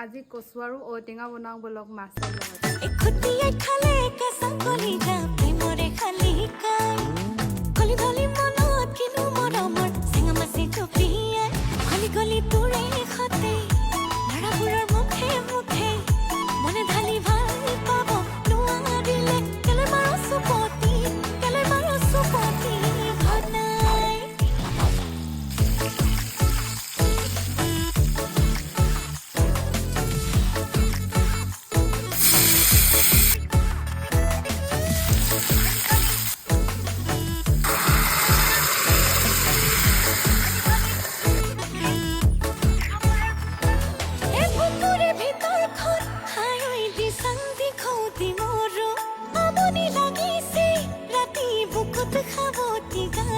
আজি কচু আৰু ঔটেঙা বনাওঁ বলক মাছৰ লগত। এখুটিয়ে খালে কেঁচা কলিজা প্ৰেমৰে খালি শিকাই কলি ধলি মনত কিনো মৰমৰ চিঙা মাছি টপিয়াই কলি কলি তোৰে সতে ল'ৰাবোৰৰ মুখে মুখে মনে ঢালি ভাল পাব নোৱাৰিলে কেলে মাৰো চুপতি ভনাই খাবতি গা